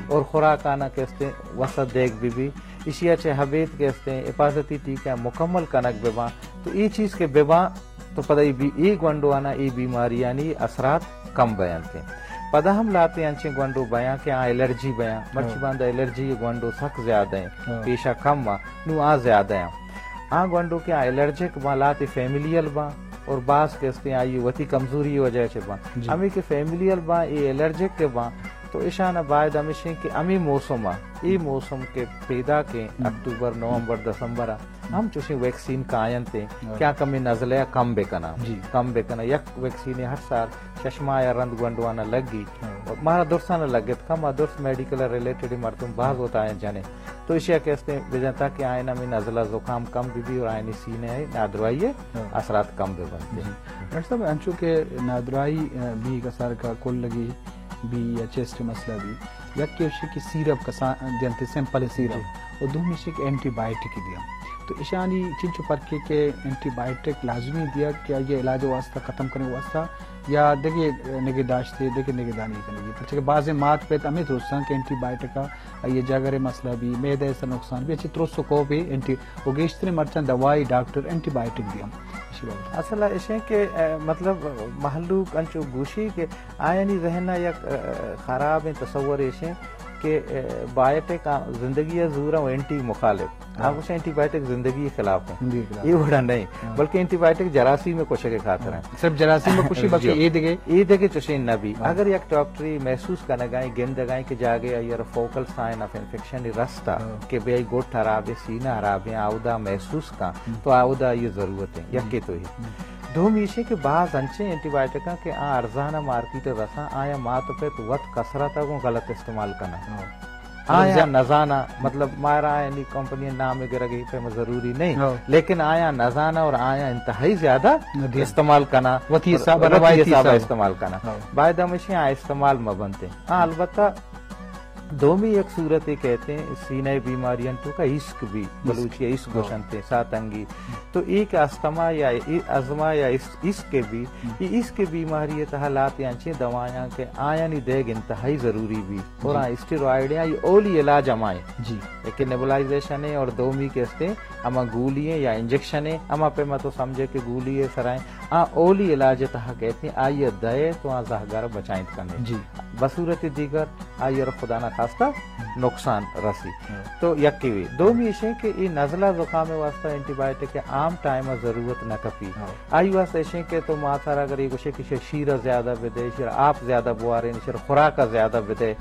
اور خوراکانہ کہتے ہیں وسط دیکھ بھی اشیا چے حبیت کہتے ہیں حفاظتی ٹیکہ مکمل کنک بیباں تو یہ چیز کے بیباں تو پتہ ای گونڈو آنا ای بیماریانی اثرات کم بیان تھے پدا ہم لاتے ہیں انچے گونڈو بیان کہ الرجی بیان مرچی باندھا الرجی گونڈو سخت زیادہ ہیں پیشہ کم با نو زیادہ ہیں گونڈو کے الرجک با لاتے فیملیل با اور بعض کہتے ہیں آئی وتی کمزوری وجہ سے با ہمیں کہ فیملیل با ای الرجک کے با تو اشانہ بعد ہمیشہ کہ امی موسم ای موسم کے پیدا کے اکتوبر نومبر دسمبر ہم چوشیں ویکسین کائن تے کیا کمی نزلہ کم بے کنا یک ویکسین ہر سال چشمہ یا رند گونڈوانا لگی مارا درسانہ لگت کم درس میڈیکل ریلیٹڈ مردم بعض ہوتا ہے جانے تو اشیاء کہتے ہیں بجنتا کہ آئینہ میں نزلہ زکام کم بھی اور آئینی سینے ہے نادروائی اثرات کم بھی بنتے ہیں ڈاکٹر صاحب انچو کہ نادرائی بھی کسار کا کل لگی بھی یا چیسٹ مسئلہ بھی یا کہ اسے کی سیرپ کا دیانتے سیمپل سیرپ اور دوم اسے کہ اینٹی بائیوٹک دیا تو اشانی چنچو پرکے کے اینٹی بائیوٹک لازمی دیا کہ یہ علاج واسطہ ختم کرنے واسطہ یا دیکھے نگہداشت تھے دیکھے نگہدانی کرنے کی پرچہ کہ بعض مات پہ امیت روستان کہ اینٹی بائیوٹک کا یہ جاگر مسئلہ بھی میدہ ایسا نقصان بھی اچھی ترسو کو بھی اینٹی وہ گیشتر مرچان دوائی ڈاکٹر اینٹی بائیوٹک دیا اصل ہے کہ مطلب محلوق انچو گوشی کہ آئینی ذہنہ یا خراب تصور ایشیں کہ بائیوٹک زندگی زورا و اینٹی مخالف آپ اسے اینٹی بائیوٹک زندگی خلاف ہیں یہ بڑا نہیں بلکہ اینٹی بائیوٹک جراثیم میں کچھ کے خاطر ہیں صرف جراثیم میں کچھ بلکہ یہ دیکھے چوشین نبی اگر یک ڈاکٹری محسوس کرنا گائیں گند گائیں کہ جاگے یا فوکل سائن آف انفیکشن رستہ کہ بے گوٹھ حراب ہے سینہ حراب ہے آودہ محسوس کا تو آودہ یہ ضرورت ہے یکی تو ہی دو میشے کے بعض انچے اینٹی بائیوٹکاں کے ارزانہ مارکیٹ رساں آیا مات پہ تو وقت کثرت کو غلط استعمال کرنا آیا نزانہ مطلب مارا یعنی کمپنی نام وغیرہ کی پہ ضروری نہیں لیکن آیا نزانہ اور آیا انتہائی زیادہ استعمال کرنا وتی صاحب استعمال کرنا باید ہمیشہ استعمال مبنتے البتہ دومی ایک صورت کہتے ہیں سینہ بیماریاں تو کا عشق بھی بلوچی عشق گوشنتے ساتنگی تو ایک استما یا ازما یا عشق کے بھی یہ عشق کی بیماری حالات یعنی دوائیاں کے آئینی دیگ انتہائی ضروری بھی اور اسٹیرائڈ ہیں یہ اولی علاج ہمائیں جی ایک نیبولائزیشن ہے اور دومی کہتے ہیں اما گولی ہیں یا انجیکشن ہے اما پہ میں تو سمجھے کہ گولی ہے سرائیں اولی علاج تہا کہتے ہیں آئیے دے تو زہگار بچائیں کرنے جی بصورت دیگر آئیے خدا نہ خاصہ نقصان رسی تو یکی ہوئی دومی اشیں کہ یہ نزلہ زکام واسطہ اینٹی بائیوٹک کے عام ٹائم ضرورت نہ کپی آئی واسطہ اشیں کہ تو ماتھار اگر یہ کچھ کہ شیر زیادہ بدے شیر آپ زیادہ بوارے شیر خوراک زیادہ بدے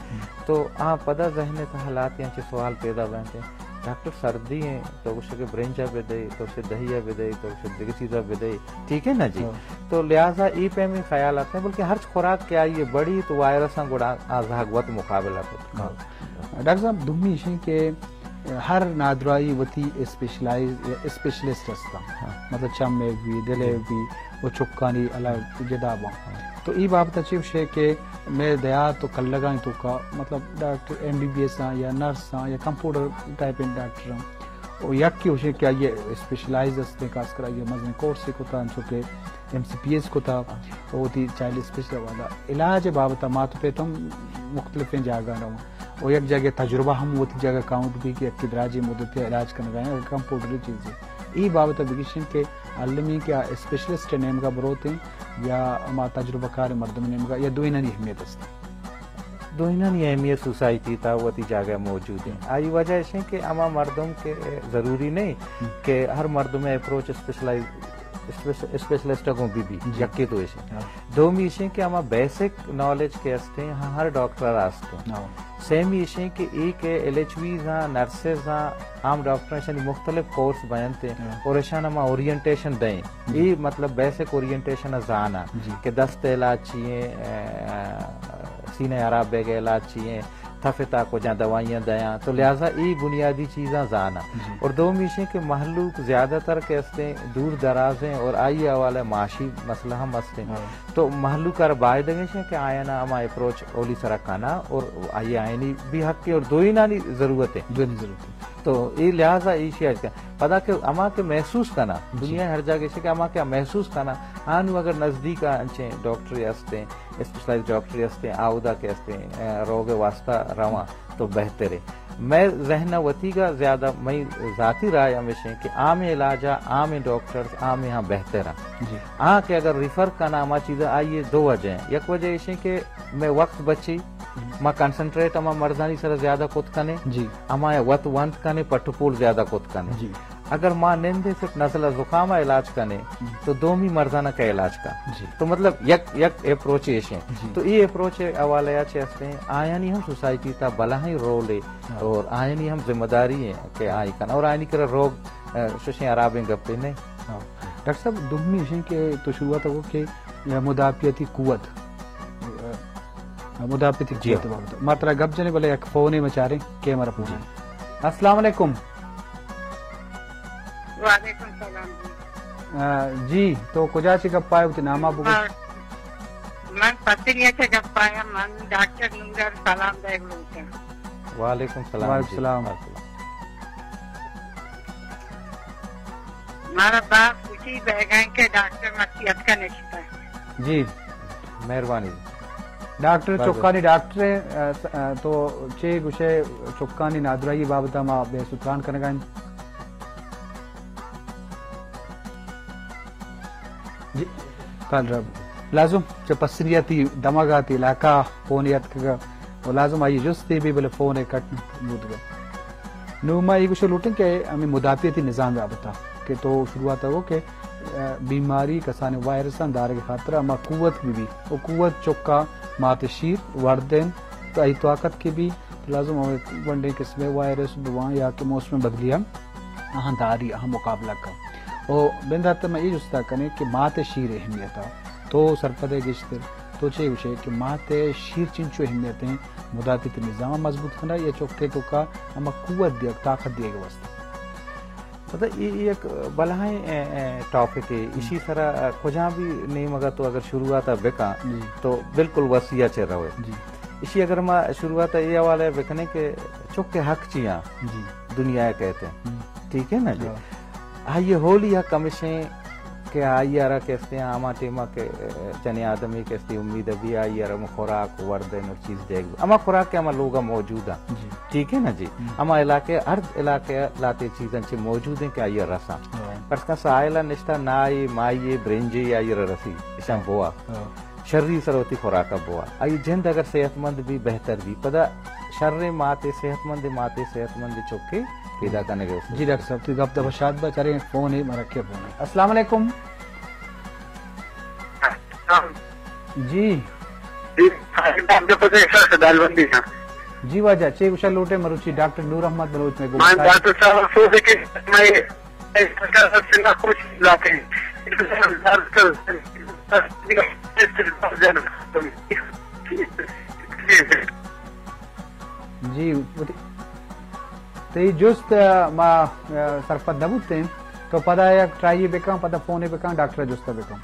تو پدہ ذہن حالات یہاں سوال پیدا بنتے ہیں ڈاکٹر سردی ہیں تو اسے کہ برنجا بھی دے تو اسے دہیا بھی دے تو اسے دیگر چیزیں بھی دے ٹھیک ہے نا جی تو لہٰذا ای پہ میں خیال آتے ہیں بلکہ ہر خوراک کیا یہ بڑی تو وائرساں گڑا آزاغوت مقابلہ کرتا ڈاکٹر صاحب دومی اشیں کہ ہر نادرائی وتی اسپیشلسٹ ہستا مطلب چمے بھی دلے بھی وہ چکانی الگ جداباں تو ای بابت اچھے ہے کہ میں دیا تو کل لگائیں تو کا مطلب doctor M B B S یا نرس یا کمپیوٹر ٹائپ ڈاکٹر اور یک کی ہوشے کیا یہ اسپیشلائز ہستے خاص کر یہ مزن کورس کو تھا چونکہ ایم سی پی ایس کو تھا وہ تھی چائلڈ اسپیشل والا علاج بابت مات پہ تم مختلف جگہ رہوں اور ایک جگہ تجربہ ہم وہ جگہ کاؤنٹ بھی کہ اقتدراجی مدت علاج کرنے گئے کمپیوٹر چیزیں ای بابت بگیشن کے علمی کیا اسپیشلسٹ نیم کا بروتے ہیں یا ما تجربہ کار مردم نیم کا یا دوئنانی اہمیت ہے دوئنانی اہمیت سوسائٹی تھا وہ تی جگہ موجود ہیں آئی وجہ ہے کہ اما مردم کے ضروری نہیں کہ ہر مردم میں اپروچ اسپیشلسٹ کو بھی یکی تو ایسے دومی ایشیں کہ اما بیسک نالج کے استے ہیں ہر ڈاکٹر آستے ہیں سیمی ایشیں کہ ایک ایل ایچ ویز ہاں نرسز ہاں عام ڈاکٹر ایشانی مختلف کورس بیانتے ہیں اور ایشان اما اورینٹیشن دیں یہ مطلب بیسک اورینٹیشن زانا کہ دست علاج چاہیے سینہ عراب بیگے علاج چاہیے تھفتا کو جہاں دوائیاں دیاں تو لہٰذا ای بنیادی چیزاں زانا اور دو میشیں کہ محلوق زیادہ تر کہتے دور دراز ہیں اور آئی حوالے معاشی مسئلہ ہم مسئلے ہیں تو محلوق کر باعد ہیں کہ آیا نا ہما اپروچ اولی سرکانا اور آئی آئینی بھی حق کی اور دوئی نانی ضرورت ہے تو یہ لہٰذا یہ شیئر کا پتا کہ اما کے محسوس کرنا دنیا ہر جگہ سے کہ اما کیا محسوس کرنا آنو اگر نزدیک انچیں ڈاکٹری ہستے اسپیشلائز ڈاکٹری ہستے آودہ کے ہستے روگ واسطہ رواں تو بہتر ہے. میں ذہن وتی کا زیادہ میں ذاتی رائے ہمیشہ کہ عام علاج عام ڈاکٹرز عام یہاں بہتر ہیں ہاں کہ اگر ریفر کرنا اما چیزیں آئیے دو وجہ ہیں. یک وجہ یہ کہ میں وقت بچی ما کنسنٹریٹ اما مرضانی سر زیادہ کت کنے اما وقت ونت کنے پٹپول زیادہ کت کنے. اگر ماں نندے صرف نزلہ زکامہ علاج کنے تو دومی مرضانہ کا علاج کا تو مطلب یک اپروچ ہے. تو یہ اپروچ حوالے ہستے ہیں آئینی ہم سوسائٹی تا بلا ہی رول ہے اور آئینی ہم ذمہ داری ہیں کہ آئی کنا اور آئینی کرا روگ ششیں عرابیں گپے نہیں. ڈاکٹر صاحب دومی اشیں کہ تو شروعات ہو کہ مدافعتی قوت مدافعتی قوت ماترا گپ جنے بلے ایک فونے مچارے کہ ہمارا پوچھیں. السلام علیکم. وعلیکم السلام جی تو کجا سے گپ پائے ہوتے نامہ بگو من پتریہ سے گپ پایا من ڈاکٹر نور سلام دے گلوتا. وعلیکم السلام. وعلیکم السلام. ہمارا باپ اسی بیگائیں کے ڈاکٹر نصیحت کا نشتہ ہے. جی مہربانی. ڈاکٹر چوکانی ڈاکٹر تو چے گوشے چوکانی نادرائی بابتا ما بے ستران کرنے گائیں. جی کال رب لازم چه پسریتی دماغاتی علاقہ فونیت کا لازم آئی جستی بھی بلے فون کٹ بود گا نو ما یہ کچھ لوٹیں کہ ہمیں مدافعتی نظام رابطہ کہ تو شروعات ہو کہ بیماری کسانے وائرسان دار کے خاطر اما قوت بھی وہ قوت چکا مات شیر وردن تو ای طاقت کی بھی لازم ہمیں ونڈے قسم وائرس دوائیں یا کہ موسم بدلیاں اہاں داری اہاں مقابلہ کا اور بندہ میں یہ جستا کرنے کہ مات شیر اہمیت تو سرپد گشتر تو چاہیے وشے کہ مات شیر چنچو اہمیت ہیں مدافعتی نظام مضبوط کرنا یا چوکے تو کا اما قوت دیا طاقت دیا گا واسطہ. مطلب یہ ایک بلائیں ٹاپک ہے اسی طرح کجا بھی نہیں مگا تو اگر شروعات بکا تو بالکل وسیع چہ رہے. اسی اگر میں شروعات یہ حوالہ بکنے کہ چوکے حق چیاں دنیا کہتے ہیں ٹھیک ہے نا جی. آئیے ہولی حق کمیشیں کہ آئیے ارا کہتے ہیں آما ٹیما کے چنے آدمی کہتے امید بھی آئیے ارا خوراک وردن اور چیز دے گا اما خوراک کے اما لوگا موجود ہیں ٹھیک ہے نا جی. اما علاقے ارد علاقے لاتے چیزیں چھ موجود ہیں کہ آئیے رساں پس کا سائلہ نشتہ نائی مائی برنجی آئیے رسی اشان بوا شرری سروتی خوراکہ بوا آئیے جند اگر صحت مند بھی بہتر بھی پدا شر ماتے صحت مند چوکے پیدا کرنے گئے. جی ڈاکٹر صاحب تو گپ دفعہ شاد با چارے فون ہے مرکے فون ہے. السلام علیکم. جی جی واجہ چھ گوشہ لوٹے مروچی ڈاکٹر نور احمد بلوچ میں گوشہ ڈاکٹر صاحب سوچے کہ میں خوش لاتے ہیں جی تی جست ما سرپت نبوتے ہیں تو پدا یک ٹرائی بکاں پدا فونے بکاں ڈاکٹر جستا بکاں.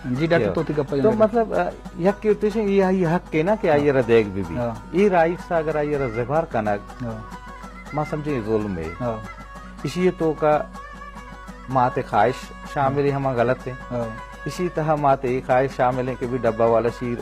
جی ڈاکٹر تو تک تو مطلب یک کی اتشن یہ حق کے نا کہ آئیے را دیکھ بھی یہ رائف سا اگر آئیے را زبار کنک ما سمجھیں ظلم ہے. اسی تو کا مات خواہش شامل ہے ہمیں غلط ہے. اسی طرح مات خواہش شامل ہے کہ بھی ڈبہ والا شیر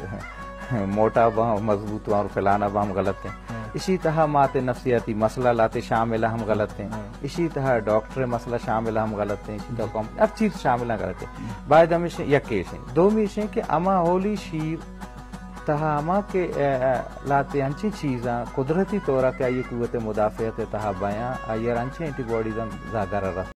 موٹا باہم مضبوط اور فلانا باہم غلط ہے. اسی طرح مات نفسیاتی مسئلہ لاتے شامل ہم غلط ہیں. اسی طرح ڈاکٹر مسئلہ شامل ہم غلط ہیں. اسی طرح اب چیز شامل غلط ہے. باید ہمیشہ یکیش ہیں دو میشیں کہ اما ہولی شیر تہا اما کے لاتے انچی چیزاں قدرتی طورہ کہ یہ قوت مدافعت تہا بیاں آئیر انچی اینٹی باڈیزاں زاگرہ رہا